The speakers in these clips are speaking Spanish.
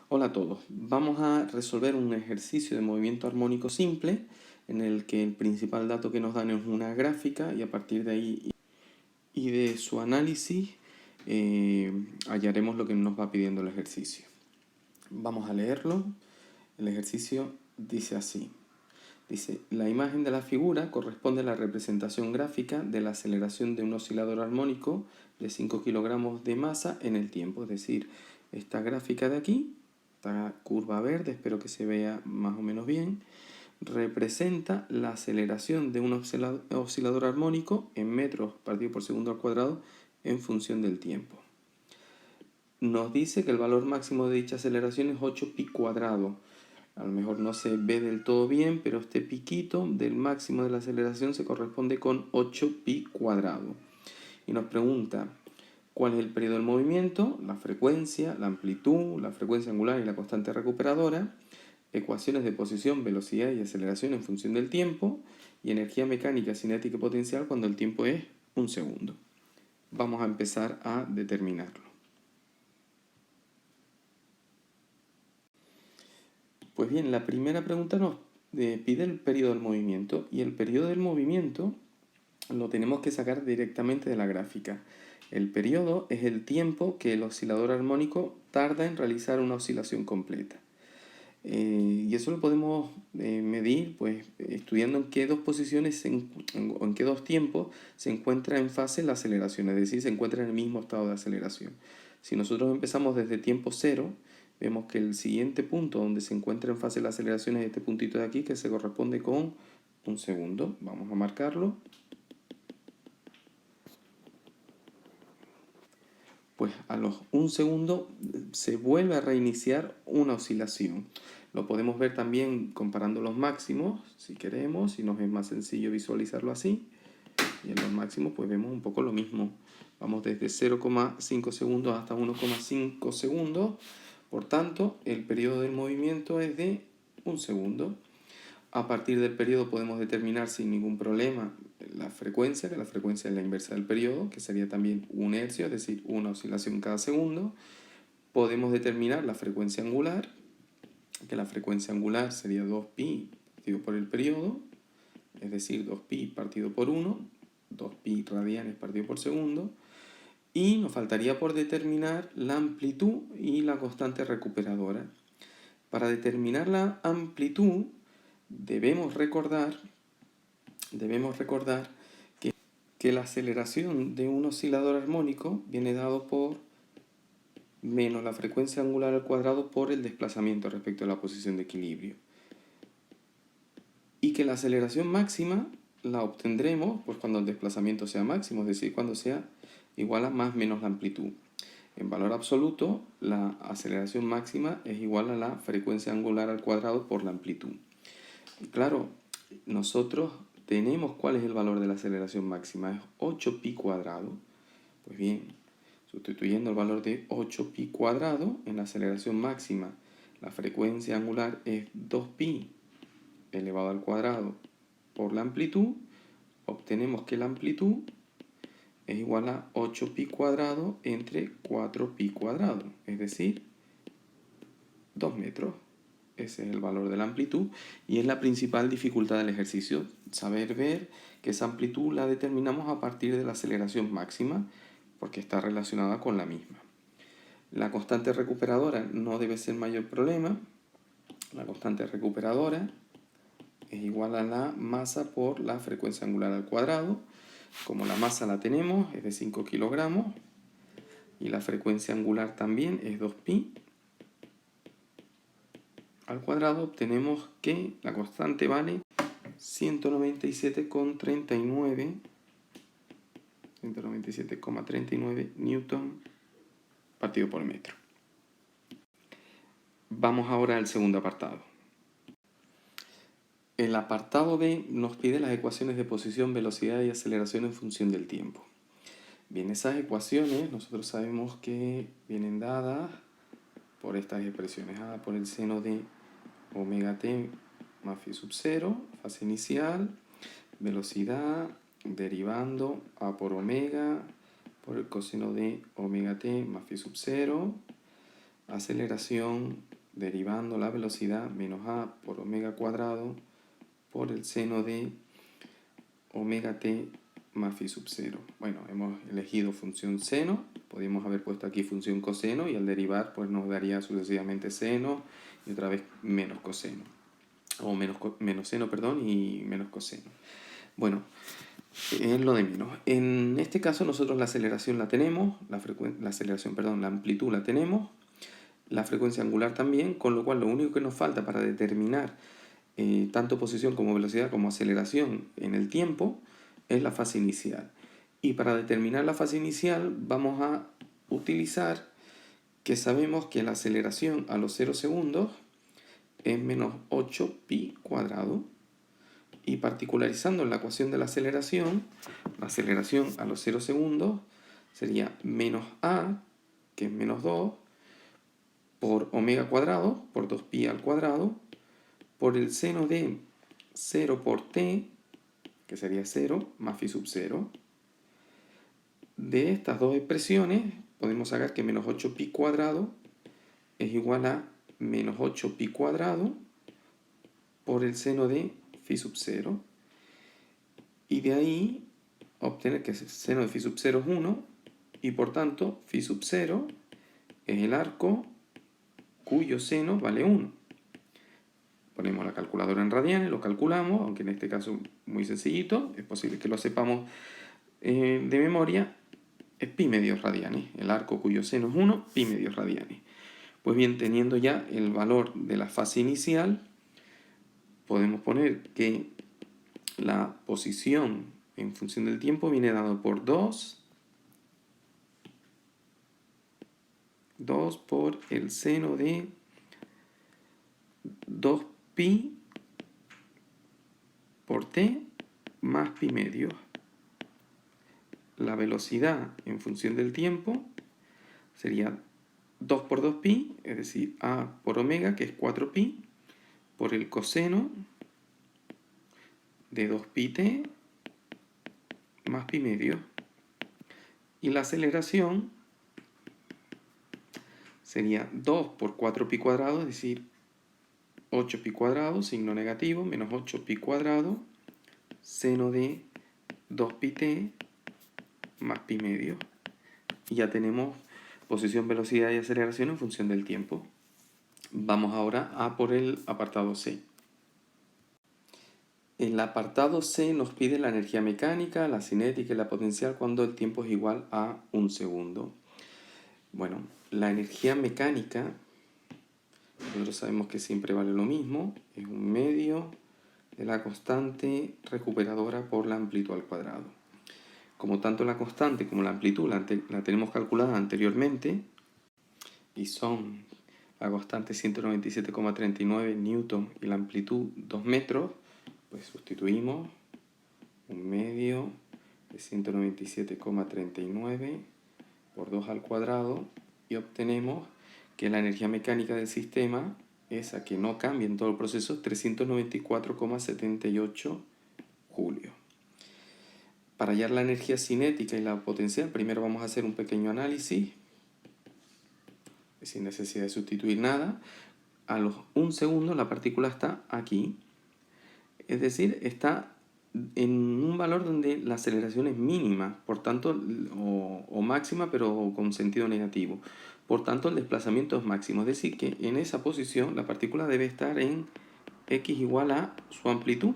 Hola a todos. Vamos a resolver un ejercicio de movimiento armónico simple en el que el principal dato que nos dan es una gráfica y a partir de ahí y de su análisis hallaremos lo que nos va pidiendo el ejercicio. Vamos a leerlo. El ejercicio dice así. Dice, la imagen de la figura corresponde a la representación gráfica de la aceleración de un oscilador armónico de 5 kilogramos de masa en el tiempo. Es decir, esta gráfica de aquí, esta curva verde, espero que se vea más o menos bien, representa la aceleración de un oscilador armónico en metros partido por segundo al cuadrado en función del tiempo. Nos dice que el valor máximo de dicha aceleración es 8 pi cuadrado. A lo mejor no se ve del todo bien, pero este piquito del máximo de la aceleración se corresponde con 8 pi cuadrado. Y nos pregunta cuál es el periodo del movimiento, la frecuencia, la amplitud, la frecuencia angular y la constante recuperadora, ecuaciones de posición, velocidad y aceleración en función del tiempo, y energía mecánica, cinética y potencial cuando el tiempo es 1 segundo. Vamos a empezar a determinarlo. Pues bien, la primera pregunta nos pide el periodo del movimiento, y el periodo del movimiento lo tenemos que sacar directamente de la gráfica. El periodo es el tiempo que el oscilador armónico tarda en realizar una oscilación completa. Y eso lo podemos medir pues, estudiando en qué dos posiciones o en qué dos tiempos se encuentra en fase la aceleración, es decir, se encuentra en el mismo estado de aceleración. Si nosotros empezamos desde tiempo cero, vemos que el siguiente punto donde se encuentra en fase la aceleración es este puntito de aquí, que se corresponde con 1 segundo. Vamos a marcarlo. Pues a los 1 segundo se vuelve a reiniciar una oscilación. Lo podemos ver también comparando los máximos, si queremos, si nos es más sencillo visualizarlo así. Y en los máximos pues vemos un poco lo mismo. Vamos desde 0,5 segundos hasta 1,5 segundos. Por tanto, el periodo del movimiento es de 1 segundo. A partir del periodo podemos determinar sin ningún problema la frecuencia, que la frecuencia es la inversa del periodo, que sería también 1 hercio, es decir, una oscilación cada segundo. Podemos determinar la frecuencia angular, que la frecuencia angular sería 2pi partido por el periodo, es decir, 2pi partido por 1, 2pi radianes partido por segundo. Y nos faltaría por determinar la amplitud y la constante recuperadora. Para determinar la amplitud debemos recordar que la aceleración de un oscilador armónico viene dado por menos la frecuencia angular al cuadrado por el desplazamiento respecto a la posición de equilibrio. Y que la aceleración máxima la obtendremos pues, cuando el desplazamiento sea máximo, es decir, cuando sea igual a más menos la amplitud. En valor absoluto, la aceleración máxima es igual a la frecuencia angular al cuadrado por la amplitud. Y claro, nosotros tenemos cuál es el valor de la aceleración máxima, es 8 pi cuadrado. Pues bien, sustituyendo el valor de 8 pi cuadrado en la aceleración máxima, la frecuencia angular es 2pi elevado al cuadrado por la amplitud, obtenemos que la amplitud es igual a 8 pi cuadrado entre 4 pi cuadrado, es decir, 2 metros. Ese es el valor de la amplitud y es la principal dificultad del ejercicio, saber ver que esa amplitud la determinamos a partir de la aceleración máxima porque está relacionada con la misma. La constante recuperadora no debe ser mayor problema. La constante recuperadora es igual a la masa por la frecuencia angular al cuadrado. Como la masa la tenemos, es de 5 kilogramos y la frecuencia angular también es 2pi al cuadrado, obtenemos que la constante vale 197,39 newton partido por metro. Vamos ahora al segundo apartado. El apartado B nos pide las ecuaciones de posición, velocidad y aceleración en función del tiempo. Bien, esas ecuaciones nosotros sabemos que vienen dadas por estas expresiones. A por el seno de omega t más phi sub 0, fase inicial, velocidad, derivando a por omega por el coseno de omega t más phi sub 0, aceleración derivando la velocidad menos a por omega cuadrado por el seno de omega t más phi sub 0. Bueno, hemos elegido función seno, podríamos haber puesto aquí función coseno y al derivar pues nos daría sucesivamente seno y otra vez menos coseno, o menos seno, perdón, y menos coseno. Bueno, es lo de menos. En este caso nosotros la aceleración la tenemos, la amplitud la tenemos, la frecuencia angular también, con lo cual lo único que nos falta para determinar tanto posición como velocidad como aceleración en el tiempo es la fase inicial. Y para determinar la fase inicial vamos a utilizar que sabemos que la aceleración a los 0 segundos es menos 8 pi cuadrado. Y particularizando en la ecuación de la aceleración a los 0 segundos sería menos a, que es menos 2, por omega cuadrado, por 2pi al cuadrado, por el seno de 0 por t, que sería 0, más phi sub 0. De estas dos expresiones podemos sacar que menos 8pi cuadrado es igual a menos 8pi cuadrado por el seno de phi sub 0. Y de ahí obtener que el seno de phi sub 0 es 1 y por tanto phi sub 0 es el arco cuyo seno vale 1. Ponemos la calculadora en radianes, lo calculamos, aunque en este caso muy sencillito, es posible que lo sepamos de memoria, es pi medios radianes, el arco cuyo seno es 1, pi medios radianes. Pues bien, teniendo ya el valor de la fase inicial, podemos poner que la posición en función del tiempo viene dado por 2 por el seno de 2pi por t más pi medios. La velocidad en función del tiempo sería 2 por 2pi, es decir, a por omega, que es 4pi, por el coseno de 2pi t más pi medios. Y la aceleración sería 2 por 4pi cuadrado, es decir, 8pi cuadrado, signo negativo, menos 8pi cuadrado, seno de 2pi t más pi medios. Y ya tenemos posición, velocidad y aceleración en función del tiempo. Vamos ahora a por el apartado C. El apartado C nos pide la energía mecánica, la cinética y la potencial cuando el tiempo es igual a 1 segundo. Bueno, la energía mecánica, nosotros sabemos que siempre vale lo mismo, es un medio de la constante recuperadora por la amplitud al cuadrado. Como tanto la constante como la amplitud la tenemos calculada anteriormente y son la constante 197,39 newton y la amplitud 2 metros, pues sustituimos un medio de 197,39 por 2 al cuadrado y obtenemos que la energía mecánica del sistema, esa que no cambia en todo el proceso, es 394,78 julios. Para hallar la energía cinética y la potencial, primero vamos a hacer un pequeño análisis, sin necesidad de sustituir nada. A los 1 segundo la partícula está aquí, es decir, está en un valor donde la aceleración es mínima, por tanto, o máxima, pero con sentido negativo. Por tanto, el desplazamiento es máximo, es decir, que en esa posición la partícula debe estar en x igual a su amplitud,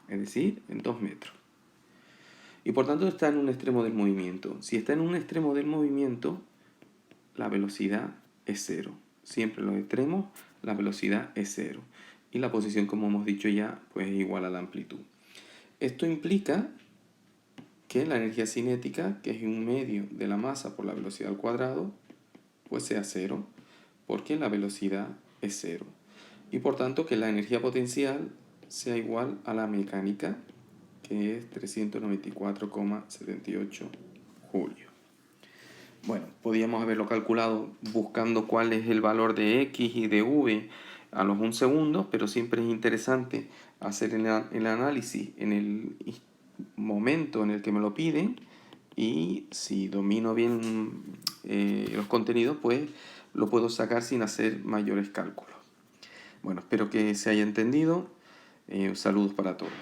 es decir, en 2 metros. Y por tanto está en un extremo del movimiento. Si está en un extremo del movimiento, la velocidad es 0. Siempre en los extremos la velocidad es 0. Y la posición, como hemos dicho ya, pues es igual a la amplitud. Esto implica que la energía cinética, que es un medio de la masa por la velocidad al cuadrado, pues sea 0, porque la velocidad es 0. Y por tanto que la energía potencial sea igual a la mecánica, que es 394,78 julios. Bueno, podíamos haberlo calculado buscando cuál es el valor de x y de v a los 1 segundo, pero siempre es interesante hacer el análisis en el momento en el que me lo piden y si domino bien los contenidos, pues lo puedo sacar sin hacer mayores cálculos. Bueno, espero que se haya entendido. Saludos para todos.